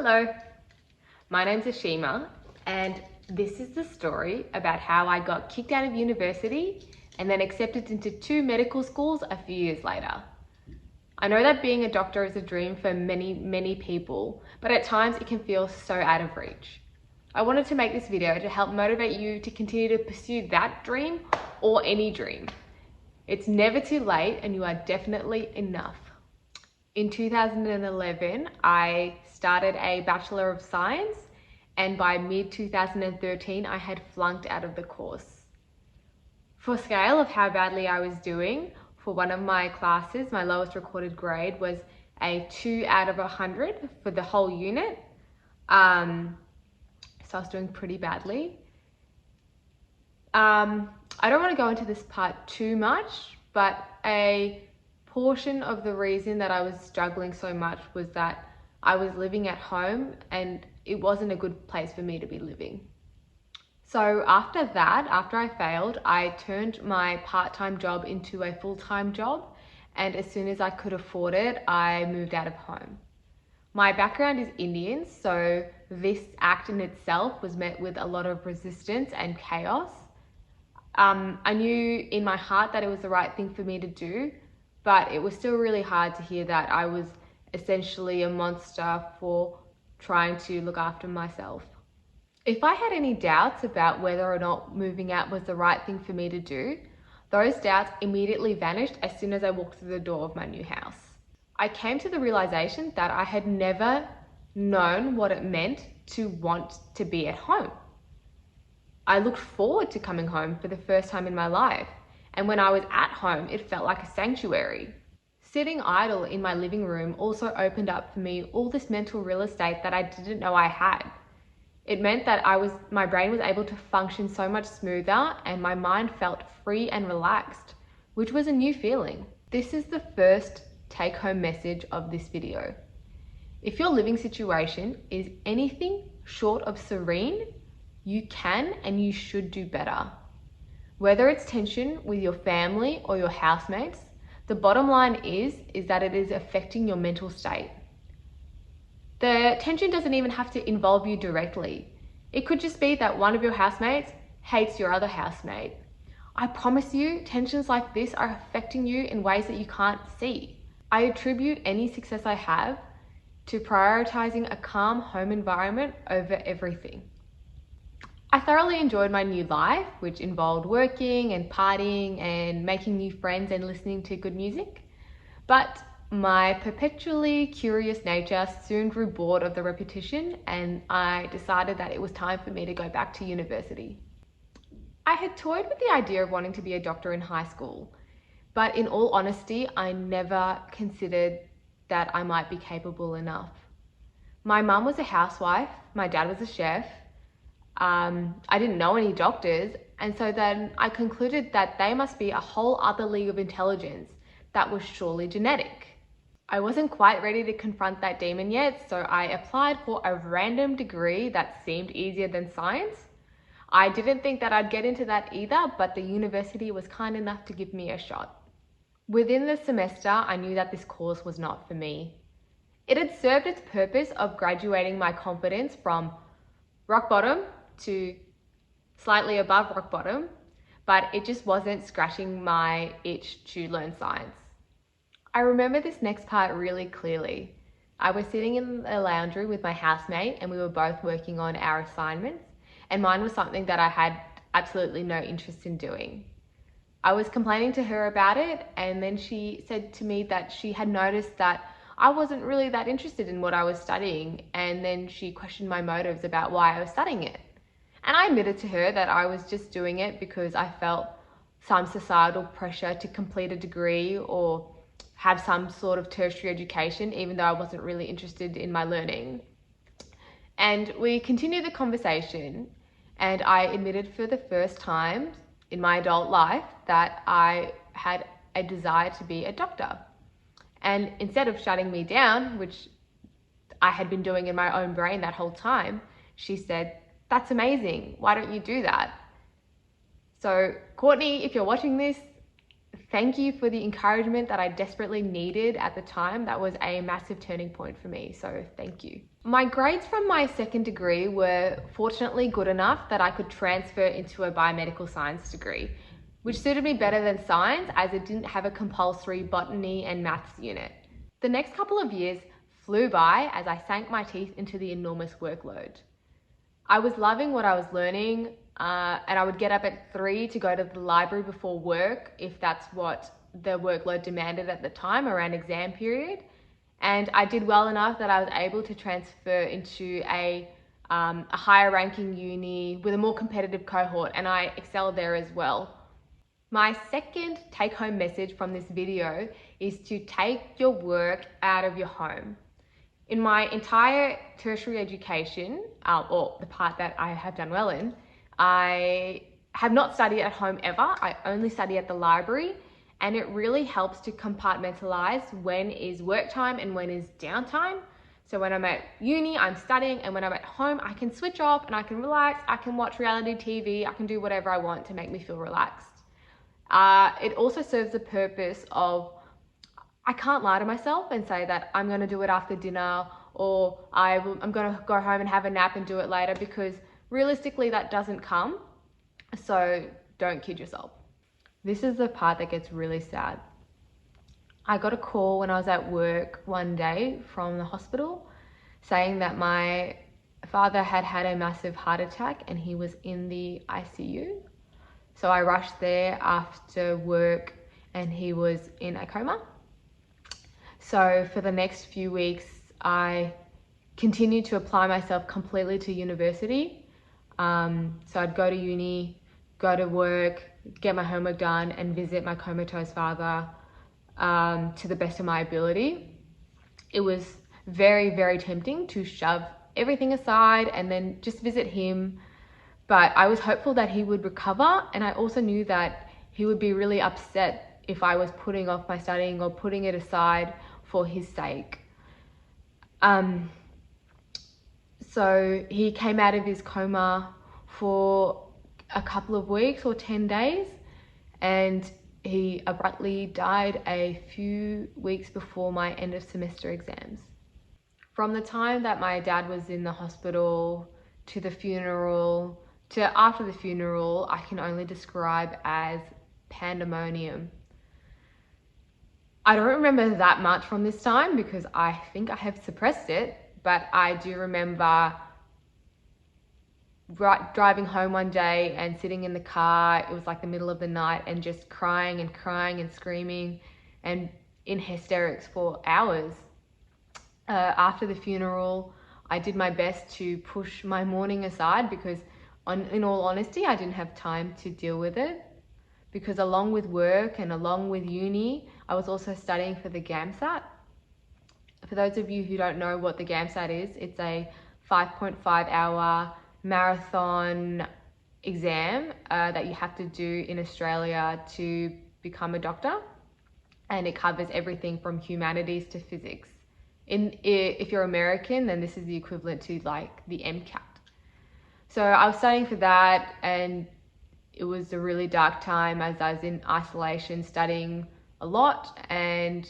Hello, my name's Ashima, and this is the story about how I got kicked out of university and then accepted into 2 medical schools a few years later. I know that being a doctor is a dream for many people, but at times it can feel so out of reach. I wanted to make this video to help motivate you to continue to pursue that dream or any dream. It's never too late and you are definitely enough. In 2011, I started a Bachelor of Science, and by mid-2013, I had flunked out of the course. For scale of how badly I was doing, for one of my classes, my lowest recorded grade was a 2 out of 100 for the whole unit. So I was doing pretty badly. I don't want to go into this part too much, but a portion of the reason that I was struggling so much was that I was living at home and it wasn't a good place for me to be living. So after I failed, I turned my part-time job into a full-time job, and as soon as I could afford it, I moved out of home. My background is Indian, so this act in itself was met with a lot of resistance and chaos. I knew in my heart that it was the right thing for me to do, but it was still really hard to hear that I was essentially a monster for trying to look after myself. If I had any doubts about whether or not moving out was the right thing for me to do, those doubts immediately vanished as soon as I walked through the door of my new house. I came to the realization that I had never known what it meant to want to be at home. I looked forward to coming home for the first time in my life. And when I was at home, it felt like a sanctuary. Sitting idle in my living room also opened up for me all this mental real estate that I didn't know I had. It meant that my brain was able to function so much smoother and my mind felt free and relaxed, which was a new feeling. This is the first take-home message of this video. If your living situation is anything short of serene, you can and you should do better. Whether it's tension with your family or your housemates, the bottom line is that it is affecting your mental state. The tension doesn't even have to involve you directly. It could just be that one of your housemates hates your other housemate. I promise you, tensions like this are affecting you in ways that you can't see. I attribute any success I have to prioritizing a calm home environment over everything. I thoroughly enjoyed my new life, which involved working and partying and making new friends and listening to good music. But my perpetually curious nature soon grew bored of the repetition, and I decided that it was time for me to go back to university. I had toyed with the idea of wanting to be a doctor in high school, but in all honesty, I never considered that I might be capable enough. My mum was a housewife, my dad was a chef. I didn't know any doctors, and so then I concluded that they must be a whole other league of intelligence that was surely genetic. I wasn't quite ready to confront that demon yet, so I applied for a random degree that seemed easier than science. I didn't think that I'd get into that either, but the university was kind enough to give me a shot. Within the semester, I knew that this course was not for me. It had served its purpose of graduating my confidence from rock bottom to slightly above rock bottom, but it just wasn't scratching my itch to learn science. I remember this next part really clearly. I was sitting in the lounge room with my housemate and we were both working on our assignments, and mine was something that I had absolutely no interest in doing. I was complaining to her about it, and then she said to me that she had noticed that I wasn't really that interested in what I was studying, and then she questioned my motives about why I was studying it. And I admitted to her that I was just doing it because I felt some societal pressure to complete a degree or have some sort of tertiary education, even though I wasn't really interested in my learning. And we continued the conversation, and I admitted for the first time in my adult life that I had a desire to be a doctor. And instead of shutting me down, which I had been doing in my own brain that whole time, she said, "That's amazing. Why don't you do that?" So Courtney, if you're watching this, Thank you for the encouragement that I desperately needed at the time. That was a massive turning point for me, so thank you. My grades from my second degree were fortunately good enough that I could transfer into a biomedical science degree, which suited me better than science as it didn't have a compulsory botany and maths unit. The next couple of years flew by as I sank my teeth into the enormous workload. I was loving what I was learning, and I would get up at 3 to go to the library before work if that's what the workload demanded at the time around exam period. And I did well enough that I was able to transfer into a higher ranking uni with a more competitive cohort, and I excelled there as well. My second take-home message from this video is to take your work out of your home. In my entire tertiary education, or the part that I have done well in, I have not studied at home ever. I only study at the library, and it really helps to compartmentalize when is work time and when is downtime. So when I'm at uni, I'm studying, and when I'm at home, I can switch off and I can relax, I can watch reality TV, I can do whatever I want to make me feel relaxed. It also serves the purpose of, I can't lie to myself and say that I'm going to do it after dinner, or I'm going to go home and have a nap and do it later, because realistically that doesn't come. So don't kid yourself. This is the part that gets really sad. I got a call when I was at work one day from the hospital saying that my father had had a massive heart attack and he was in the ICU. So I rushed there after work and he was in a coma. So for the next few weeks, I continued to apply myself completely to university. So I'd go to uni, go to work, get my homework done, and visit my comatose father to the best of my ability. It was very, very tempting to shove everything aside and then just visit him. But I was hopeful that he would recover, and I also knew that he would be really upset if I was putting off my studying or putting it aside for his sake. So he came out of his coma for a couple of weeks or 10 days, and he abruptly died a few weeks before my end of semester exams. From the time that my dad was in the hospital to the funeral to after the funeral, I can only describe as pandemonium. I don't remember that much from this time because I think I have suppressed it, but I do remember driving home one day and sitting in the car. It was like the middle of the night, and just crying and screaming and in hysterics for hours. After the funeral, I did my best to push my mourning aside because in all honesty, I didn't have time to deal with it, because along with work and along with uni, I was also studying for the GAMSAT. For those of you who don't know what the GAMSAT is, it's a 5.5 hour marathon exam that you have to do in Australia to become a doctor, and it covers everything from humanities to physics. If you're American, then this is the equivalent to like the MCAT. So I was studying for that, and it was a really dark time as I was in isolation studying a lot, and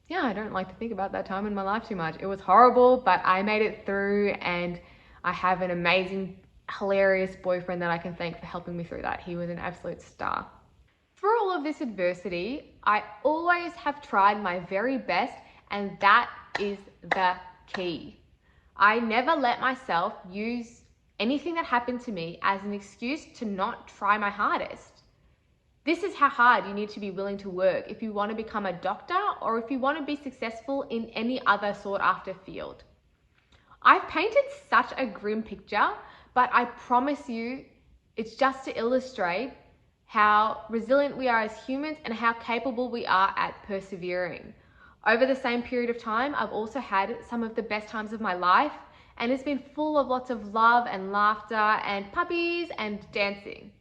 yeah, I don't like to think about that time in my life too much. It was horrible, but I made it through, and I have an amazing, hilarious boyfriend that I can thank for helping me through that. He was an absolute star. Through all of this adversity, I always have tried my very best, and that is the key. I never let myself use anything that happened to me as an excuse to not try my hardest. This is how hard you need to be willing to work if you want to become a doctor or if you want to be successful in any other sought after field. I've painted such a grim picture, but I promise you it's just to illustrate how resilient we are as humans and how capable we are at persevering. Over the same period of time, I've also had some of the best times of my life, and it's been full of lots of love and laughter and puppies and dancing.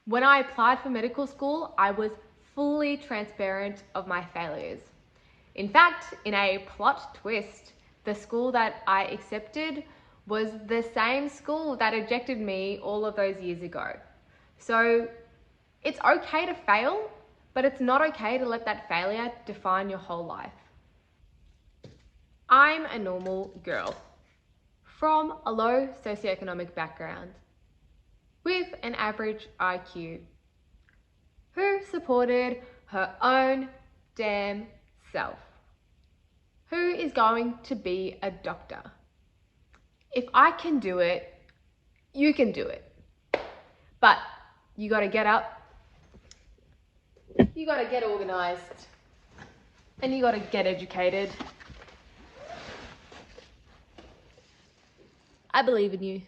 When I applied for medical school, I was fully transparent of my failures. In fact, in a plot twist, the school that I accepted was the same school that ejected me all of those years ago. So it's okay to fail, but it's not okay to let that failure define your whole life. I'm a normal girl from a low socioeconomic background with an average IQ who supported her own damn self, who is going to be a doctor. If I can do it, you can do it. But you gotta get up, you gotta get organized, and you gotta get educated. I believe in you.